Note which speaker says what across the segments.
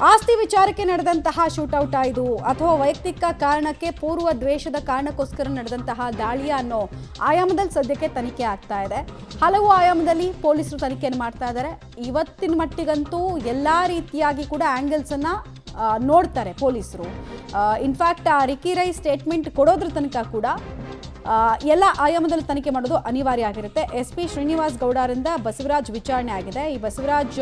Speaker 1: ಆಸ್ತಿ ವಿಚಾರಕ್ಕೆ ನಡೆದಂತಹ ಶೂಟೌಟ್ ಇದು ಅಥವಾ ವೈಯಕ್ತಿಕ ಕಾರಣಕ್ಕೆ ಪೂರ್ವ ದ್ವೇಷದ ಕಾರಣಕ್ಕೋಸ್ಕರ ನಡೆದಂತಹ ದಾಳಿಯ ಅನ್ನೋ ಆಯಾಮದಲ್ಲಿ ಸದ್ಯಕ್ಕೆ ತನಿಖೆ ಆಗ್ತಾ ಇದೆ. ಹಲವು ಆಯಾಮದಲ್ಲಿ ಪೊಲೀಸರು ತನಿಖೆಯನ್ನು ಮಾಡ್ತಾ ಇದ್ದಾರೆ. ಇವತ್ತಿನ ಮಟ್ಟಿಗಂತೂ ಎಲ್ಲ ರೀತಿಯಾಗಿ ಕೂಡ ಆ್ಯಂಗಲ್ಸ್ ಅನ್ನ ನೋಡ್ತಾರೆ ಪೊಲೀಸರು. ಇನ್ಫ್ಯಾಕ್ಟ್ ರಿಕ್ಕಿ ರೈ ಸ್ಟೇಟ್ಮೆಂಟ್ ಕೊಡೋದ್ರ ತನಕ ಕೂಡ ಎಲ್ಲ ಆಯಾಮದಲ್ಲಿ ತನಿಖೆ ಮಾಡೋದು ಅನಿವಾರ್ಯ ಆಗಿರುತ್ತೆ. SP ಶ್ರೀನಿವಾಸ್ ಗೌಡರಿಂದ ಬಸವರಾಜ್ ವಿಚಾರಣೆ ಆಗಿದೆ. ಈ ಬಸವರಾಜ್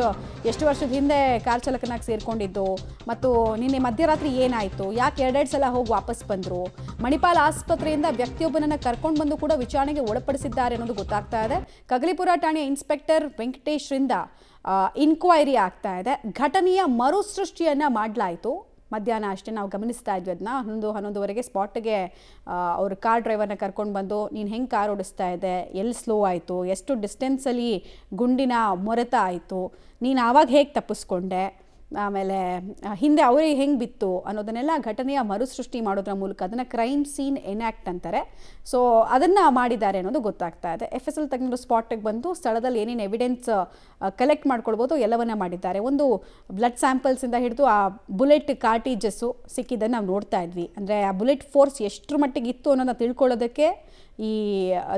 Speaker 1: ಎಷ್ಟು ವರ್ಷದ ಹಿಂದೆ ಕಾರ್ ಚಾಲಕನಾಗಿ ಸೇರ್ಕೊಂಡಿದ್ದು ಮತ್ತು ನಿನ್ನೆ ಮಧ್ಯರಾತ್ರಿ ಏನಾಯಿತು, ಯಾಕೆ ಎರಡೆರಡು ಸಲ ಹೋಗಿ ವಾಪಸ್ ಬಂದರು, ಮಣಿಪಾಲ್ ಆಸ್ಪತ್ರೆಯಿಂದ ವ್ಯಕ್ತಿಯೊಬ್ಬನನ್ನು ಕರ್ಕೊಂಡು ಬಂದು ಕೂಡ ವಿಚಾರಣೆಗೆ ಒಳಪಡಿಸಿದ್ದಾರೆ ಅನ್ನೋದು ಗೊತ್ತಾಗ್ತಾ ಇದೆ. ಕಗಲಿಪುರ ಠಾಣೆಯ ಇನ್ಸ್ಪೆಕ್ಟರ್ ವೆಂಕಟೇಶ್ರಿಂದ ಇನ್ಕ್ವೈರಿ ಆಗ್ತಾ ಇದೆ. ಘಟನೆಯ ಮರುಸೃಷ್ಟಿಯನ್ನು ಮಾಡಲಾಯಿತು. ಮಧ್ಯಾಹ್ನ ಅಷ್ಟೇ ನಾವು ಗಮನಿಸ್ತಾ ಇದ್ವಿ ಅದನ್ನ. 11:11ವರೆಗೆ ಸ್ಪಾಟ್ಗೆ ಅವರು ಕಾರ್ ಡ್ರೈವರ್ನ ಕರ್ಕೊಂಡು ಬಂದು ನೀನು ಹೆಂಗೆ ಕಾರ್ ಓಡಿಸ್ತಾ ಇದೆ, ಎಲ್ಲಿ ಸ್ಲೋ ಆಯಿತು, ಎಷ್ಟು ಡಿಸ್ಟೆನ್ಸಲ್ಲಿ ಗುಂಡಿನ ಮೊರೆತ ಆಯಿತು, ನೀನು ಆವಾಗ ಹೇಗೆ ತಪ್ಪಿಸ್ಕೊಂಡೆ, ಆಮೇಲೆ ಹಿಂದೆ ಅವರಿಗೆ ಹೆಂಗೆ ಬಿತ್ತು ಅನ್ನೋದನ್ನೆಲ್ಲ ಘಟನೆಯ ಮರುಸೃಷ್ಟಿ ಮಾಡೋದ್ರ ಮೂಲಕ ಅದನ್ನು ಕ್ರೈಮ್ ಸೀನ್ ಎನ್ಯಾಕ್ಟ್ ಅಂತಾರೆ. ಸೊ ಅದನ್ನು ಮಾಡಿದ್ದಾರೆ ಅನ್ನೋದು ಗೊತ್ತಾಗ್ತಾ ಇದೆ. FSL ತಜ್ಞರು ಸ್ಪಾಟಿಗೆ ಬಂದು ಸ್ಥಳದಲ್ಲಿ ಏನೇನು ಎವಿಡೆನ್ಸ್ ಕಲೆಕ್ಟ್ ಮಾಡ್ಕೊಳ್ಬೋದು ಎಲ್ಲವನ್ನ ಮಾಡಿದ್ದಾರೆ. ಒಂದು ಬ್ಲಡ್ ಸ್ಯಾಂಪಲ್ಸಿಂದ ಹಿಡಿದು ಆ ಬುಲೆಟ್ ಕಾರ್ಟಿಜಸ್ಸು ಸಿಕ್ಕಿದ್ದನ್ನು ನಾವು ನೋಡ್ತಾ ಇದ್ವಿ. ಅಂದರೆ ಆ ಬುಲೆಟ್ ಫೋರ್ಸ್ ಎಷ್ಟರ ಮಟ್ಟಿಗೆ ಇತ್ತು ಅನ್ನೋದನ್ನ ತಿಳ್ಕೊಳ್ಳೋದಕ್ಕೆ ಈ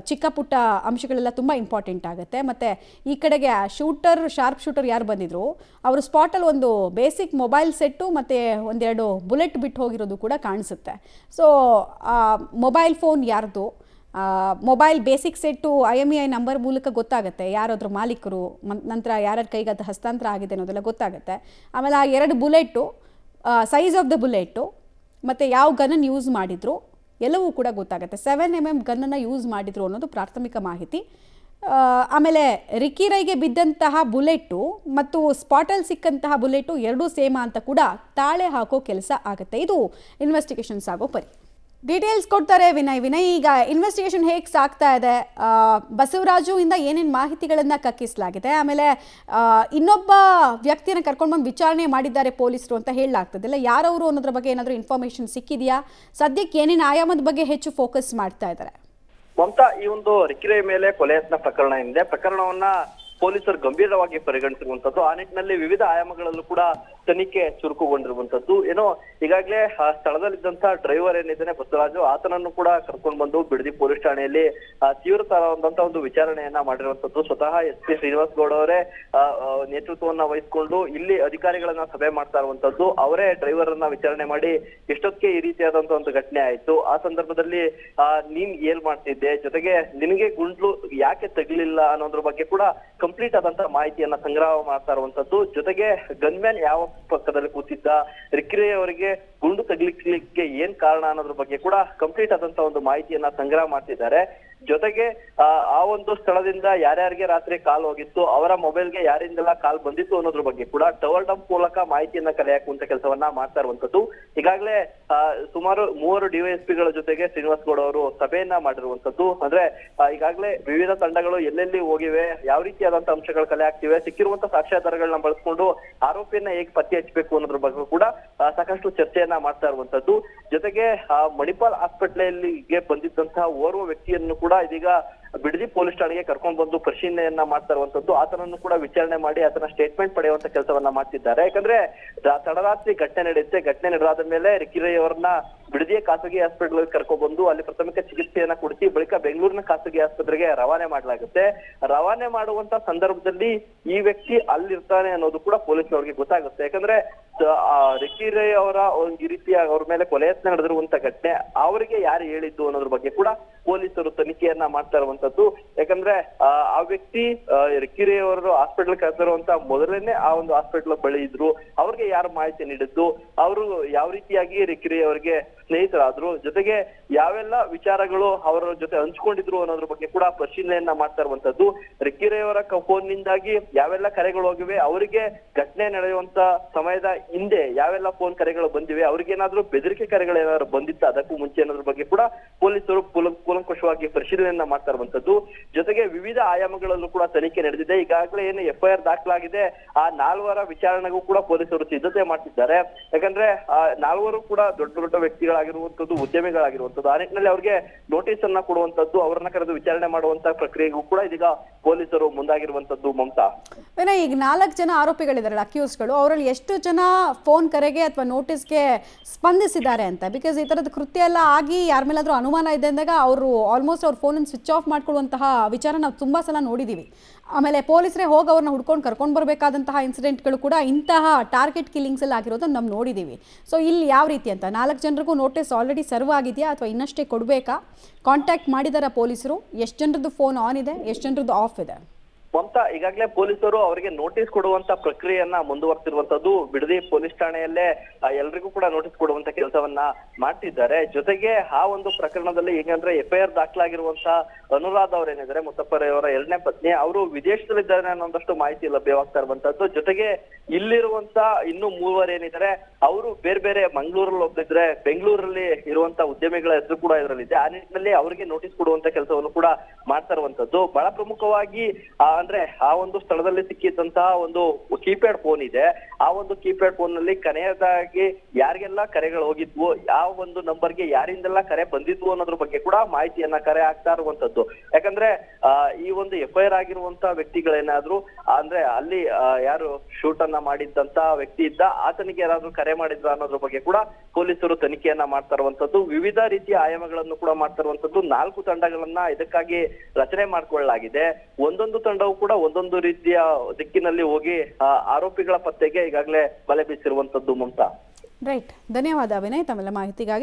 Speaker 1: ಚಿಕ್ಕ ಪುಟ್ಟ ಅಂಶಗಳೆಲ್ಲ ತುಂಬ ಇಂಪಾರ್ಟೆಂಟ್ ಆಗುತ್ತೆ. ಮತ್ತು ಈ ಕಡೆಗೆ ಶಾರ್ಪ್ ಶೂಟರ್ ಯಾರು ಬಂದಿದ್ರು ಅವರು ಸ್ಪಾಟಲ್ಲಿ ಒಂದು ಬೇಸಿಕ್ ಮೊಬೈಲ್ ಸೆಟ್ಟು ಮತ್ತು ಒಂದೆರಡು ಬುಲೆಟ್ ಬಿಟ್ಟು ಹೋಗಿರೋದು ಕೂಡ ಕಾಣಿಸುತ್ತೆ. ಸೊ ಮೊಬೈಲ್ ಫೋನ್ ಯಾರ್ದು, mobile basic set IMEI number ಮೂಲಕ ಗೊತ್ತಾಗುತ್ತೆ ಯಾರಾದ್ರ ಮಾಲೀಕರು, ನಂತರ ಯಾರ್ಯಾರ ಕೈಗೆ ಅದು ಹಸ್ತಾಂತರ ಆಗಿದೆ ಅನ್ನೋದೆಲ್ಲ ಗೊತ್ತಾಗುತ್ತೆ. ಆಮೇಲೆ ಆ ಎರಡು bullet, size of the bullet ಮತ್ತು ಯಾವ ಗನ್ನನ್ನು ಯೂಸ್ ಮಾಡಿದ್ರು ಎಲ್ಲವೂ ಕೂಡ ಗೊತ್ತಾಗುತ್ತೆ. 7mm ಗನ್ನನ್ನು ಯೂಸ್ ಮಾಡಿದ್ರು ಅನ್ನೋದು ಪ್ರಾಥಮಿಕ ಮಾಹಿತಿ. ಆಮೇಲೆ ರಿಕ್ಕಿ ರೈಗೆ ಬಿದ್ದಂತಹ ಬುಲೆಟು ಮತ್ತು ಸ್ಪಾಟಲ್ಲಿ ಸಿಕ್ಕಂತಹ ಬುಲೆಟು ಎರಡೂ ಸೇಮ ಅಂತ ಕೂಡ ತಾಳೆ ಹಾಕೋ ಕೆಲಸ ಆಗುತ್ತೆ. ಇದು ಇನ್ವೆಸ್ಟಿಗೇಷನ್ಸ್ ಆಗೋ ಪರಿ. ಡೀಟೇಲ್ಸ್ ಕೊಡ್ತಾರೆ ವಿನಯ್. ಈಗ ಇನ್ವೆಸ್ಟಿಗೇಷನ್ ಹೇಗೆ ಸಾಗ್ತಾ ಇದೆ, ಬಸವರಾಜು ಇಂದ ಏನೇನು ಮಾಹಿತಿಗಳನ್ನು ಕಕ್ಕಿಸಲಾಗಿದೆ, ಆಮೇಲೆ ಇನ್ನೊಬ್ಬ ವ್ಯಕ್ತಿಯನ್ನು ಕರ್ಕೊಂಡು ಬಂದು ವಿಚಾರಣೆ ಮಾಡಿದ್ದಾರೆ ಪೊಲೀಸರು ಅಂತ ಹೇಳಲಾಗ್ತದಲ್ಲ, ಯಾರವರು ಅನ್ನೋದ್ರ ಬಗ್ಗೆ ಏನಾದರೂ ಇನ್ಫಾರ್ಮೇಷನ್ ಸಿಕ್ಕಿದೆಯಾ? ಸದ್ಯಕ್ಕೆ ಏನೇನು ಆಯಾಮದ ಬಗ್ಗೆ ಹೆಚ್ಚು ಫೋಕಸ್ ಮಾಡ್ತಾ ಇದ್ದಾರೆ?
Speaker 2: ಮಮತಾ, ಈ ಒಂದು ರಿಕ್ಕಿ ರೈ ಮೇಲೆ ಕೊಲೆ ಯತ್ನ ಪ್ರಕರಣ ಏನಿದೆ, ಪ್ರಕರಣವನ್ನ ಪೊಲೀಸರು ಗಂಭೀರವಾಗಿ ಪರಿಗಣಿಸಿರುವಂತದ್ದು. ಆ ನಿಟ್ಟಿನಲ್ಲಿ ವಿವಿಧ ಆಯಾಮಗಳಲ್ಲೂ ಕೂಡ ತನಿಖೆ ಚುರುಕುಗೊಂಡಿರುವಂತದ್ದು. ಏನೋ ಈಗಾಗಲೇ ಸ್ಥಳದಲ್ಲಿದ್ದಂತಹ ಡ್ರೈವರ್ ಏನಿದ್ದಾನೆ ಬಸವರಾಜು, ಆತನನ್ನು ಕೂಡ ಕರ್ಕೊಂಡು ಬಂದು ಬಿಡದಿ ಪೊಲೀಸ್ ಠಾಣೆಯಲ್ಲಿ ತೀವ್ರತರವಾದಂತಹ ಒಂದು ವಿಚಾರಣೆಯನ್ನ ಮಾಡಿರುವಂತದ್ದು. ಸ್ವತಃ SP ಶ್ರೀನಿವಾಸ್ ಗೌಡ ಅವರೇ ನೇತೃತ್ವವನ್ನ ವಹಿಸಿಕೊಂಡು ಇಲ್ಲಿ ಅಧಿಕಾರಿಗಳನ್ನ ಸಭೆ ಮಾಡ್ತಾ ಇರುವಂತದ್ದು. ಅವರೇ ಡ್ರೈವರ್ ಅನ್ನ ವಿಚಾರಣೆ ಮಾಡಿ ಎಷ್ಟೊತ್ತಿಗೆ ಈ ರೀತಿಯಾದಂತಹ ಒಂದು ಘಟನೆ ಆಯ್ತು, ಆ ಸಂದರ್ಭದಲ್ಲಿ ನೀನ್ ಏನ್ ಮಾಡ್ತಿದ್ದೆ, ಜೊತೆಗೆ ನಿನಗೆ ಗುಂಡ್ಲು ಯಾಕೆ ತಗಲಿಲ್ಲ ಅನ್ನೋದ್ರ ಬಗ್ಗೆ ಕೂಡ ಕಂಪ್ಲೀಟ್ ಆದಂತಹ ಮಾಹಿತಿಯನ್ನ ಸಂಗ್ರಹ ಮಾಡ್ತಾ ಇರುವಂತದ್ದು. ಜೊತೆಗೆ ಗನ್ಮ್ಯಾನ್ ಯಾವ ಪಕ್ಕದಲ್ಲಿ ಕೂತಿದ್ದ, ರಿಕ್ಕಿ ರೈ ಅವರಿಗೆ ಗುಂಡು ತಗಲಿಕ್ಕೆ ಏನ್ ಕಾರಣ ಅನ್ನೋದ್ರ ಬಗ್ಗೆ ಕೂಡ ಕಂಪ್ಲೀಟ್ ಆದಂತಹ ಒಂದು ಮಾಹಿತಿಯನ್ನ ಸಂಗ್ರಹ ಮಾಡ್ತಿದ್ದಾರೆ. ಜೊತೆಗೆ ಆ ಒಂದು ಸ್ಥಳದಿಂದ ಯಾರ್ಯಾರಿಗೆ ರಾತ್ರಿ ಕಾಲ್ ಹೋಗಿತ್ತು, ಅವರ ಮೊಬೈಲ್ಗೆ ಯಾರಿಂದೆಲ್ಲ ಕಾಲ್ ಬಂದಿತ್ತು ಅನ್ನೋದ್ರ ಬಗ್ಗೆ ಕೂಡ ಟವರ್ ಡಂಪ್ ಮೂಲಕ ಮಾಹಿತಿಯನ್ನ ಕಲೆ ಹಾಕುವಂತ ಕೆಲಸವನ್ನ ಮಾಡ್ತಾ ಇರುವಂತದ್ದು. ಈಗಾಗಲೇ ಸುಮಾರು 3 DYSPಗಳ ಜೊತೆಗೆ ಶ್ರೀನಿವಾಸ್ ಗೌಡ ಅವರು ಸಭೆಯನ್ನ ಮಾಡಿರುವಂತದ್ದು. ಅಂದ್ರೆ ಈಗಾಗಲೇ ವಿವಿಧ ತಂಡಗಳು ಎಲ್ಲೆಲ್ಲಿ ಹೋಗಿವೆ, ಯಾವ ರೀತಿಯಾದಂತಹ ಅಂಶಗಳು ಕಲೆ ಹಾಕ್ತಿವೆ, ಸಿಕ್ಕಿರುವಂತಹ ಸಾಕ್ಷ್ಯಾಧಾರಗಳನ್ನ ಬಳಸ್ಕೊಂಡು ಆರೋಪಿಯನ್ನ ಹೇಗೆ ಪತ್ತೆ ಹಚ್ಚಬೇಕು ಅನ್ನೋದ್ರ ಬಗ್ಗೆ ಕೂಡ ಸಾಕಷ್ಟು ಚರ್ಚೆಯನ್ನ ಮಾಡ್ತಾ ಇರುವಂತದ್ದು. ಜೊತೆಗೆ ಮಣಿಪಾಲ್ ಆಸ್ಪತ್ರೆಯಲ್ಲಿಗೆ ಬಂದಿದ್ದಂತಹ ಓರ್ವ ವ್ಯಕ್ತಿಯನ್ನು ಕೂಡ ಇದೀಗ ಬಿಡದಿ ಪೊಲೀಸ್ ಠಾಣೆಗೆ ಕರ್ಕೊಂಡು ಬಂದು ಪರಿಶೀಲನೆಯನ್ನ ಮಾಡ್ತಾ ಇರುವಂತದ್ದು. ಆತನನ್ನು ಕೂಡ ವಿಚಾರಣೆ ಮಾಡಿ ಆತನ ಸ್ಟೇಟ್ಮೆಂಟ್ ಪಡೆಯುವಂತ ಕೆಲಸವನ್ನ ಮಾಡ್ತಿದ್ದಾರೆ. ಯಾಕಂದ್ರೆ ತಡರಾತ್ರಿ ಘಟನೆ ನಡೆಯುತ್ತೆ. ಘಟನೆ ನಡೆದಾದ ಮೇಲೆ ರಿಕ್ಕಿ ರೈ ಅವರನ್ನ ಬಿಡದಿಯ ಖಾಸಗಿ ಹಾಸ್ಪಿಟಲ್ ಕರ್ಕೊಂಡು ಬಂದು ಅಲ್ಲಿ ಪ್ರಾಥಮಿಕ ಚಿಕಿತ್ಸೆಯನ್ನ ಕೊಡಿಸಿ ಬಳಿಕ ಬೆಂಗಳೂರಿನ ಖಾಸಗಿ ಆಸ್ಪತ್ರೆಗೆ ರವಾನೆ ಮಾಡಲಾಗುತ್ತೆ. ರವಾನೆ ಮಾಡುವಂತ ಸಂದರ್ಭದಲ್ಲಿ ಈ ವ್ಯಕ್ತಿ ಅಲ್ಲಿರ್ತಾನೆ ಅನ್ನೋದು ಕೂಡ ಪೊಲೀಸ್ನವ್ರಿಗೆ ಗೊತ್ತಾಗುತ್ತೆ. ಯಾಕಂದ್ರೆ ರಿಕ್ಕಿ ರೈ ಅವರ ಈ ರೀತಿಯ ಅವ್ರ ಮೇಲೆ ಕೊಲೆ ಯತ್ನ ನಡೆದಿರುವಂತ ಘಟನೆ ಅವರಿಗೆ ಯಾರು ಹೇಳಿದ್ದು ಅನ್ನೋದ್ರ ಬಗ್ಗೆ ಕೂಡ ಪೊಲೀಸರು ತನಿಖೆಯನ್ನ ಮಾಡ್ತಾ ಇರುವಂತದ್ದು. ಯಾಕಂದ್ರೆ ಆ ವ್ಯಕ್ತಿ ರಿಕ್ಕಿ ರೈ ಅವರು ಹಾಸ್ಪಿಟಲ್ ಕರೆದಿರುವಂತ ಮೊದಲನೇ ಆ ಒಂದು ಹಾಸ್ಪಿಟಲ್ ಬಳಿ ಇದ್ರು, ಅವ್ರಿಗೆ ಯಾರು ಮಾಹಿತಿ ನೀಡಿದ್ದು, ಅವರು ಯಾವ ರೀತಿಯಾಗಿ ರಿಕ್ಕಿ ರೈ ಅವರಿಗೆ ಸ್ನೇಹಿತರಾದ್ರು, ಜೊತೆಗೆ ಯಾವೆಲ್ಲ ವಿಚಾರಗಳು ಅವರ ಜೊತೆ ಹಂಚ್ಕೊಂಡಿದ್ರು ಅನ್ನೋದ್ರ ಬಗ್ಗೆ ಕೂಡ ಪರಿಶೀಲನೆಯನ್ನ ಮಾಡ್ತಾ ಇರುವಂತದ್ದು. ರಿಕ್ಕಿ ರೈ ಅವರ ಫೋನ್ ನಿಂದಾಗಿ ಯಾವೆಲ್ಲ ಕರೆಗಳು ಹೋಗಿವೆ, ಅವರಿಗೆ ಘಟನೆ ನಡೆಯುವಂತ ಸಮಯದ ಹಿಂದೆ ಯಾವೆಲ್ಲ ಫೋನ್ ಕರೆಗಳು ಬಂದಿವೆ, ಅವ್ರಿಗೇನಾದ್ರೂ ಬೆದರಿಕೆ ಕರೆಗಳು ಏನಾದ್ರು ಬಂದಿತ್ತ ಅದಕ್ಕೂ ಮುಂಚೆ ಅನ್ನೋದ್ರ ಬಗ್ಗೆ ಕೂಡ ಪೊಲೀಸರು ಕೂಲಂಕುಷವಾಗಿ ಪರಿಶೀಲನೆಯನ್ನ ಮಾಡ್ತಾ ಇರುವಂತದ್ದು. ಜೊತೆಗೆ ವಿವಿಧ ಆಯಾಮಗಳಲ್ಲೂ ಕೂಡ ತನಿಖೆ ನಡೆದಿದೆ. ಈಗಾಗಲೇ ಏನು FIR ದಾಖಲಾಗಿದೆ, ಆ 4 ವಿಚಾರಣೆಗೂ ಕೂಡ ಪೊಲೀಸರು ಸಿದ್ಧತೆ ಮಾಡ್ತಿದ್ದಾರೆ. ಯಾಕಂದ್ರೆ 4 ಕೂಡ ದೊಡ್ಡ ದೊಡ್ಡ ವ್ಯಕ್ತಿಗಳ ವ್ಯಕ್ತಿಗಳಾಗಿರುವಂತದ್ದು, ಉದ್ಯಮಿಗಳಾಗಿರುವಂತದ್ದು. ಆ ನಿಟ್ಟಿನಲ್ಲಿ ಅವ್ರಿಗೆ ನೋಟಿಸ್ ಅನ್ನ ಕೊಡುವಂತದ್ದು, ಅವರನ್ನ ಕರೆದು ವಿಚಾರಣೆ ಮಾಡುವಂತ ಪ್ರಕ್ರಿಯೆಗೂ ಕೂಡ ಇದೀಗ ಪೊಲೀಸರು ಮುಂದಾಗಿರುವಂತದ್ದು. ಮಮತಾ,
Speaker 1: ವಿನಯ್, ಈಗ 4 ಜನ ಆರೋಪಿಗಳಿದಾರಲ್ಲ, ಅಕ್ಯೂಸ್ಗಳು, ಅವರಲ್ಲಿ ಎಷ್ಟು ಜನ ಫೋನ್ ಕರೆಗೆ ಅಥವಾ ನೋಟಿಸ್ಗೆ ಸ್ಪಂದಿಸಿದ್ದಾರೆ ಅಂತ? ಬಿಕಾಸ್ ಈ ಥರದ ಕೃತ್ಯ ಎಲ್ಲ ಆಗಿ ಯಾರ ಮೇಲಾದರೂ ಅನುಮಾನ ಇದೆ ಅಂದಾಗ ಅವರು ಆಲ್ಮೋಸ್ಟ್ ಅವ್ರ ಫೋನನ್ನು ಸ್ವಿಚ್ ಆಫ್ ಮಾಡ್ಕೊಳ್ಳುವಂತಹ ವಿಚಾರ ನಾವು ತುಂಬ ಸಲ ನೋಡಿದ್ದೀವಿ. ಆಮೇಲೆ ಪೊಲೀಸರೇ ಹೋಗಿ ಅವ್ರನ್ನ ಹುಡ್ಕೊಂಡು ಕರ್ಕೊಂಡು ಬರಬೇಕಾದಂತಹ ಇನ್ಸಿಡೆಂಟ್ಗಳು ಕೂಡ ಇಂತಹ ಟಾರ್ಗೆಟ್ ಕಿಲ್ಲಿಂಗ್ಸ್ ಎಲ್ಲ ಆಗಿರೋದನ್ನು ನಾವು ನೋಡಿದ್ದೀವಿ. ಸೊ ಇಲ್ಲಿ ಯಾವ ರೀತಿ ಅಂತ 4 ಜನರಿಗೂ ನೋಟಿಸ್ ಆಲ್ರೆಡಿ ಸರ್ವ್ ಆಗಿದೆಯಾ ಅಥವಾ ಇನ್ನಷ್ಟೇ ಕೊಡಬೇಕಾ? ಕಾಂಟ್ಯಾಕ್ಟ್ ಮಾಡಿದಾರ ಪೊಲೀಸರು? ಎಷ್ಟು ಜನರದ್ದು ಫೋನ್ ಆನ್ ಇದೆ, ಎಷ್ಟು ಜನರದ್ದು ಆಫ್ ಇದೆ?
Speaker 2: ಮಮತಾ, ಈಗಾಗಲೇ ಪೊಲೀಸರು ಅವರಿಗೆ ನೋಟಿಸ್ ಕೊಡುವಂತ ಪ್ರಕ್ರಿಯೆಯನ್ನ ಮುಂದುವರ್ತಿರುವಂತದ್ದು. ಬಿಡದಿ ಪೊಲೀಸ್ ಠಾಣೆಯಲ್ಲೇ ಎಲ್ರಿಗೂ ಕೂಡ ನೋಟಿಸ್ ಕೊಡುವಂತ ಕೆಲಸವನ್ನ ಮಾಡ್ತಿದ್ದಾರೆ. ಜೊತೆಗೆ ಆ ಒಂದು ಪ್ರಕರಣದಲ್ಲಿ ಹೇಗಂದ್ರೆ FIR ದಾಖಲಾಗಿರುವಂತ ಅನುರಾಧ ಅವರೇನಿದ್ದಾರೆ, ಮುತ್ತಪ್ಪರೆ ಅವರ 2ನೇ ಪತ್ನಿ, ಅವರು ವಿದೇಶದಲ್ಲಿದ್ದಾರೆ ಅನ್ನೋದಷ್ಟು ಮಾಹಿತಿ ಲಭ್ಯವಾಗ್ತಾ ಇರುವಂತದ್ದು. ಜೊತೆಗೆ ಇಲ್ಲಿರುವಂತ ಇನ್ನು 3 ಏನಿದ್ದಾರೆ ಅವರು ಬೇರೆ ಬೇರೆ ಮಂಗಳೂರಲ್ಲಿ ಒಬ್ಬಿದ್ರೆ ಬೆಂಗಳೂರಲ್ಲಿ ಇರುವಂತ ಉದ್ಯಮಿಗಳ ಹೆಸರು ಕೂಡ ಇದರಲ್ಲಿದೆ. ಆ ನಿಟ್ಟಿನಲ್ಲಿ ಅವರಿಗೆ ನೋಟಿಸ್ ಕೊಡುವಂತ ಕೆಲಸವನ್ನು ಕೂಡ ಮಾಡ್ತಾ ಇರುವಂತದ್ದು. ಬಹಳ ಪ್ರಮುಖವಾಗಿ ಅಂದ್ರೆ ಆ ಒಂದು ಸ್ಥಳದಲ್ಲಿ ಸಿಕ್ಕಿದ್ದಂತಹ ಒಂದು ಕೀಪ್ಯಾಡ್ ಫೋನ್ ಇದೆ. ಆ ಒಂದು ಕೀಪ್ಯಾಡ್ ಫೋನ್ ನಲ್ಲಿ ಕೊನೆಯದಾಗಿ ಯಾರಿಗೆಲ್ಲ ಕರೆಗಳು ಹೋಗಿದ್ವು, ಯಾವ ಒಂದು ನಂಬರ್ಗೆ ಯಾರಿಂದೆಲ್ಲ ಕರೆ ಬಂದಿದ್ವು ಅನ್ನೋದ್ರ ಬಗ್ಗೆ ಕೂಡ ಮಾಹಿತಿಯನ್ನ ಕರೆ ಆಗ್ತಾ ಇರುವಂತದ್ದು. ಯಾಕಂದ್ರೆ ಈ ಒಂದು FIR ಆಗಿರುವಂತ ವ್ಯಕ್ತಿಗಳೇನಾದ್ರು ಅಂದ್ರೆ ಅಲ್ಲಿ ಯಾರು ಶೂಟ್ ಅನ್ನ ಮಾಡಿದ್ದಂತ ವ್ಯಕ್ತಿ ಇದ್ದ, ಆತನಿಗೆ ಯಾರಾದ್ರೂ ಕರೆ ಮಾಡಿದ್ರ ಅನ್ನೋದ್ರ ಬಗ್ಗೆ ಕೂಡ ಪೊಲೀಸರು ತನಿಖೆಯನ್ನ ಮಾಡ್ತಾ ಇರುವಂತದ್ದು. ವಿವಿಧ ರೀತಿಯ ಆಯಾಮಗಳನ್ನು ಕೂಡ ಮಾಡ್ತಾ ಇರುವಂತದ್ದು. 4 ತಂಡಗಳನ್ನ ಇದಕ್ಕಾಗಿ ರಚನೆ ಮಾಡ್ಕೊಳ್ಳಲಾಗಿದೆ. ಒಂದೊಂದು ತಂಡವು ಕೂಡ ಒಂದೊಂದು ರೀತಿಯ ದಿಕ್ಕಿನಲ್ಲಿ ಹೋಗಿ ಆರೋಪಿಗಳ ಪತ್ತೆಗೆ ಈಗಾಗಲೇ ಬಲೆ ಬೀಸಿರುವಂತದ್ದು. ಮಮತಾ,
Speaker 1: ರೈಟ್, ಧನ್ಯವಾದ ವಿನಯ್ ತಮ್ಮೆಲ್ಲ ಮಾಹಿತಿಗಾಗಿ.